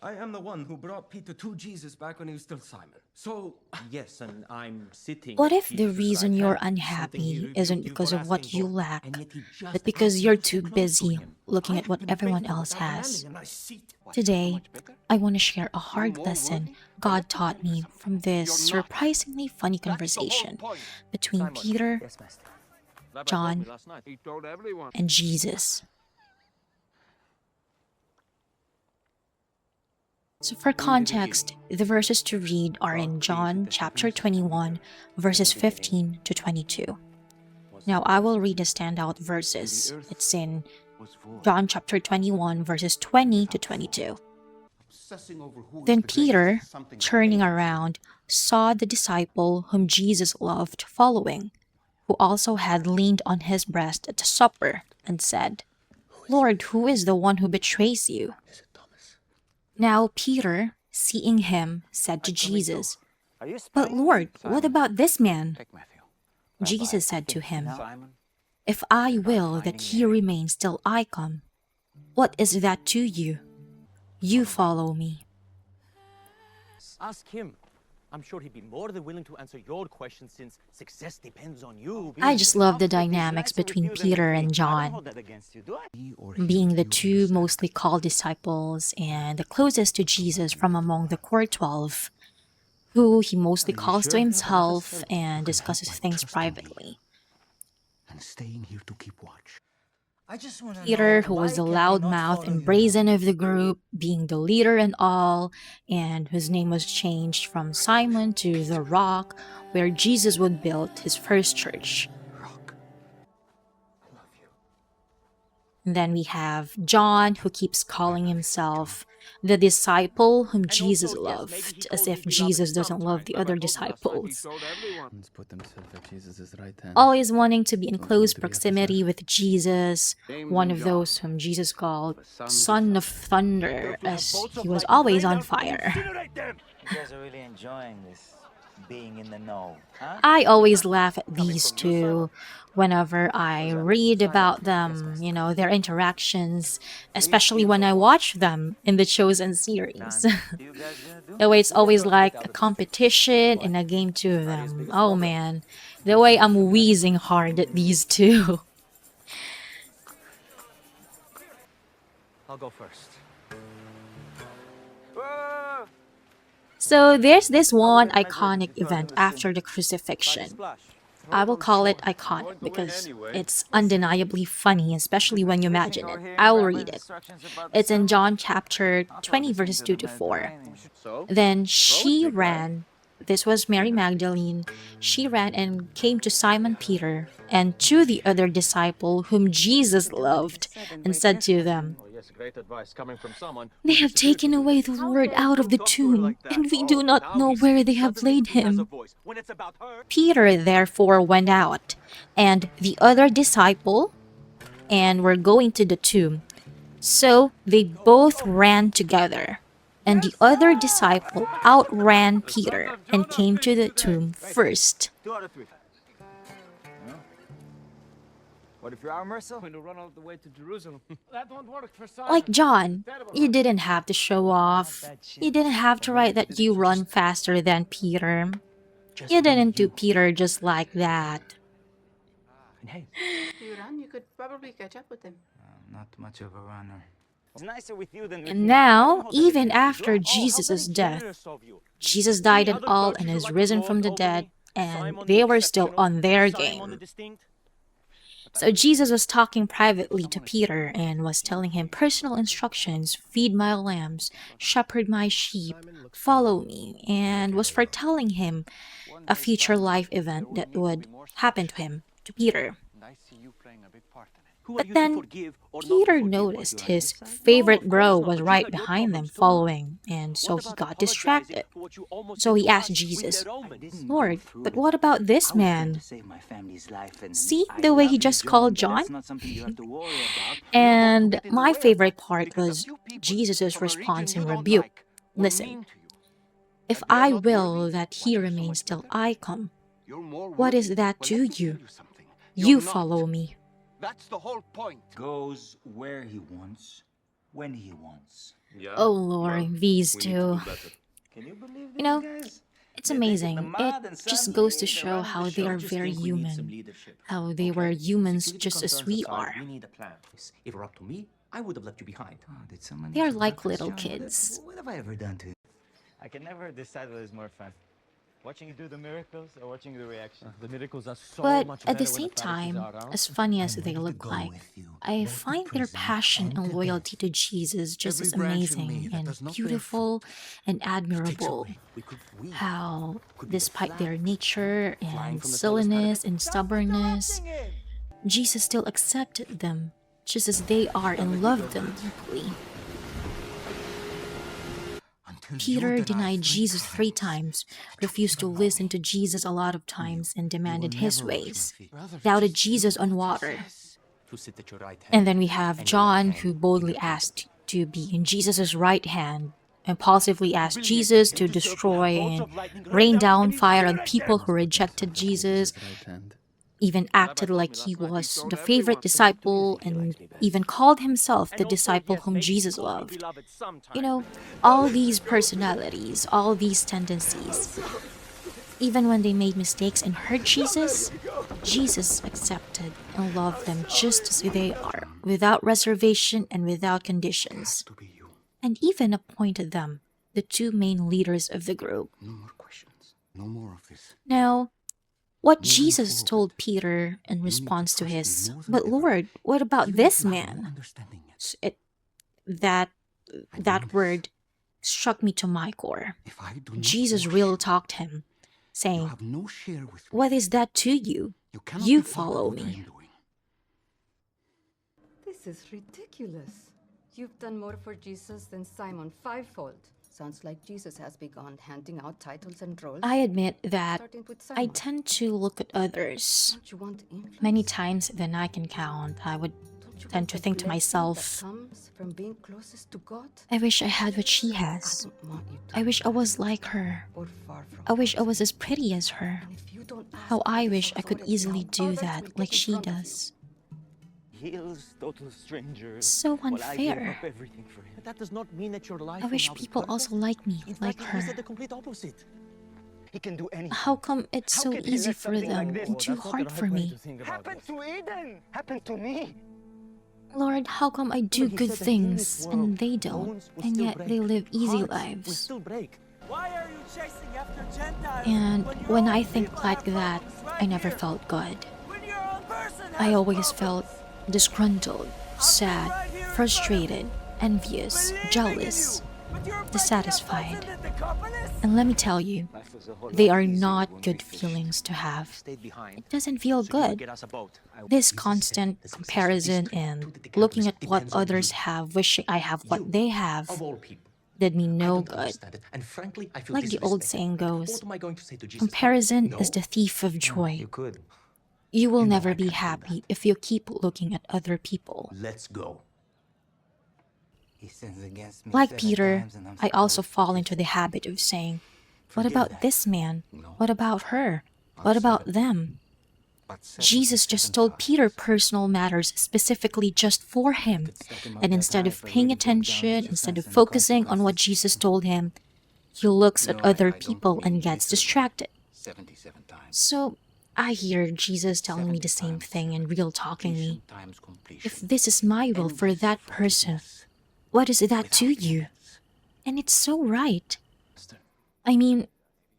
I am the one who brought Peter to Jesus back when he was still Simon. So, Yes, and I'm sitting What at if the Jesus' reason right you're hand. something he unhappy isn't rebuked you because for of what asking you for, lack, and yet he but just because asked you're you to too sit close to busy him. looking I at have what been everyone faithful else without has? demanding a nice seat. Today, I want to share a hard lesson God taught me from this surprisingly funny conversation between Peter, Yes, Master. John, and Jesus. So for context, the verses to read are in John chapter 21, verses 15 to 22. Now I will read the standout verses. It's in John chapter 21, verses 20 to 22. Then Peter, turning around, saw the disciple whom Jesus loved following, who also had leaned on his breast at the supper, and said, Lord, who is the one who betrays you? Now Peter, seeing him, said to Jesus, But Lord, what about this man? Jesus said to him, If I will that he remains till I come, what is that to you? You follow me. Ask him. I'm sure he'd be more than willing to answer your question since success depends on you. I just love the dynamics between Peter and John, being the two mostly called disciples and the closest to Jesus from among the core 12, who he mostly calls to himself and discusses things privately. And staying here to keep watch. Peter, who was the loudmouth and brazen of the group, being the leader and all, and whose name was changed from Simon to the Rock, where Jesus would build his first church. Rock, I love you. And then we have John, who keeps calling himself the disciple whom Jesus loved, as if Jesus doesn't love the other disciples. Let's put themselves at Jesus' right hand. Always wanting to be in close proximity with Jesus, one of those whom Jesus called Son of Thunder, as he was always on fire. You guys are really enjoying this being in the know, huh? I always laugh at these two whenever I read about them, their interactions, especially when I watch them in the Chosen series. You guys gonna do? The way it's always like a competition in a game two of them. Oh man, the way I'm wheezing hard at these two. I'll go first. So there's this one iconic event after the crucifixion. I will call it iconic because it's undeniably funny, especially when you imagine it. I'll read it. It's in John chapter 20, verses 2 to 4. Then she ran, this was Mary Magdalene, she ran and came to Simon Peter and to the other disciple whom Jesus loved, and said to them, Yes, great advice coming from someone. They have taken away the Lord out of the tomb, and we do not know where they have laid him. Peter therefore went out, and the other disciple, and were going to the tomb. So they both ran together. And the other disciple outran Peter and came to the tomb first. 2 out of 3. What if your arm wrestle? Going to run all the way to Jerusalem. That won't work for Simon. Like John, you didn't have to show off. You didn't have to write that you run faster than Peter. You didn't do Peter just like that. Hey, You run, you could probably catch up with him. not much of a runner. It's nicer with you than with And me. now, even after Jesus' death, Jesus died and all and is risen from the dead, and they were still on their game. So Jesus was talking privately to Peter and was telling him personal instructions: feed my lambs, shepherd my sheep, follow me, and was foretelling him a future life event that would happen to him, to Peter. But then Peter noticed his favorite bro was right behind them following, and so he got distracted. So he asked Jesus, Lord, but what about this man? See the way he just called John? And my favorite part was Jesus' response in rebuke. Listen, if I will that he remains till I come, what is that to you? You follow me. That's the whole point. Goes where he wants, when he wants. Oh Lord, these two. Can you believe You know, guys? it's They're taking the amazing. mud It and just suddenly goes to they're show running how the they show. are Just very think we need some human. leadership. How they were humans Security just as concerns we aside, are. We need a plan. If it were up to me, I would have left you behind. Oh, did someone They eat are your like breakfast, little John? kids. What have I ever done to you? I can never decide what is more fun. Watching you do the miracles or watching the reaction? The miracles are so But much at the better when same the Pharisees time, are around. as funny as I'm they ready to look go like, with you, I both to find their prison passion and and to loyalty death. to Jesus just Every as branch in me amazing that and does not bear beautiful and Takes admirable. away. How, Could be the despite their flag nature flying and from the tallest silliness parapet. and stubbornness, Jesus still accepted them just as they are and loved them deeply. Peter denied Jesus 3 times, refused to listen to Jesus a lot of times, and demanded his ways, doubted Jesus on water. To sit at your right hand. And then we have and your John, left who hand boldly in the temple. asked to be in Jesus' right hand, impulsively asked Jesus to destroy and rain down fire on people who rejected Jesus, right hand. even acted like he was the favorite disciple, and even called himself the disciple whom Jesus loved. You know, all these personalities, all these tendencies, even when they made mistakes and hurt Jesus, Jesus accepted and loved them just as they are, without reservation and without conditions, To be you. and even appointed them the 2 main leaders of the group. No more questions. No more of this. Now, what Moving Jesus forward, told Peter in you need to response to trust me his, more than "But ever. Lord, what about Even this if you have no man?" understanding yet. It, that I that mean this. word struck me to my core. If I do not Jesus wash real you, talked him, you saying, have no share with me. "What is that to you? You cannot You be part of follow what I me." am doing. This is ridiculous. You've done more for Jesus than Simon fivefold. Sounds like Jesus has begun handing out titles and roles. I admit that starting with I Simon. tend to look at others. Don't you want influence? Many times than I can count, I would Don't you tend want to the think to blessing myself, that comes from being closest to God? I wish I had what she I has. don't want you to I wish I be was like her. or far from I wish I God. was as pretty as her. And if you don't ask How for I this wish I could authority easily now, do others will that get like in she front of you. does. Heals total strangers. So While I gave unfair. up everything for him. But that does not mean that your life I will wish now be people perfect. also like me, In like fact, he her. said the complete opposite. He can do anything. How come it's How so could he easy let for something like them this- and too that's not the hard right for way me? to think about Happened this. to Eden. Happened to me. Lord, how come I do But he good said that in this things world, and they don't, bones will and still yet break, they live easy hearts will lives? still break. Why are you chasing after Gentiles? And your when I own think people like have that, problems right I never here? felt good. When your own person I has always problems. felt disgruntled, sad, right here in frustrated, envious, Believing in jealous, you, but you're breaking dissatisfied. up us into decopolis? And let me tell you, Life was a whole they lot are easier not when we good fished. feelings to have. Stayed behind. It doesn't feel So you would good. get us a boat. This Jesus constant said the success of this comparison trip to and the Decapolis looking at what depends on others you. have, wishing I have what You, they have, Of all people. did me I no don't good. understand it. And frankly, I feel Like the old disrespected. saying goes, What am I going to say to Jesus? comparison No. is the thief of joy. You could. You will You know never I be can't do happy that. if you keep looking at other people. Let's go. He sins against me Like 7 Peter, times and I'm I also supposed to fall kiss into the habit of saying, what Forgive about that. this man? No. What about her? Not What about 7, them? but 77 Jesus just told Peter times. personal matters specifically just for him. Could stack him up And that instead high of if I paying really broke down attention, his instead of defense and the focusing on what consequences. Jesus told him, he looks at No, other I don't people mean and gets literally. distracted. 77 times. So I hear Jesus telling me the 70 same times thing and real talking me. completion times completion. If this is my will for Endless that person, forgiveness what is that without to you? limits. And it's so right. Master, I mean,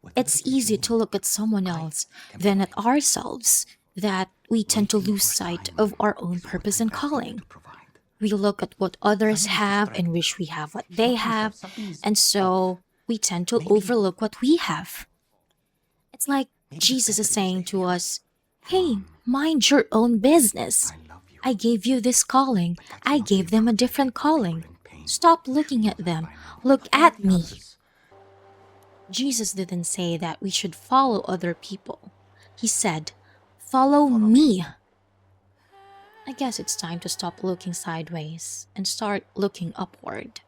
whatever it's it is easy you to need, look at someone I else can than at provide. ourselves, that we tend to Waiting lose for sight Simon of our own is what purpose I'm and asking you calling. to provide. We look at what others Simon is have and distracted. wish we have what He they might have, something is and so we tend to Maybe- overlook what we have. It's like Maybe Jesus better is to saying stay to here. us, hey, mind your own business. I love you. I gave you this calling. But that I cannot be gave them a perfect different for people calling. in pain. Stop You looking should at know that them. by now. Look All at the me. others. Jesus didn't say that we should follow other people. He said, follow me. I guess it's time to stop looking sideways and start looking upward.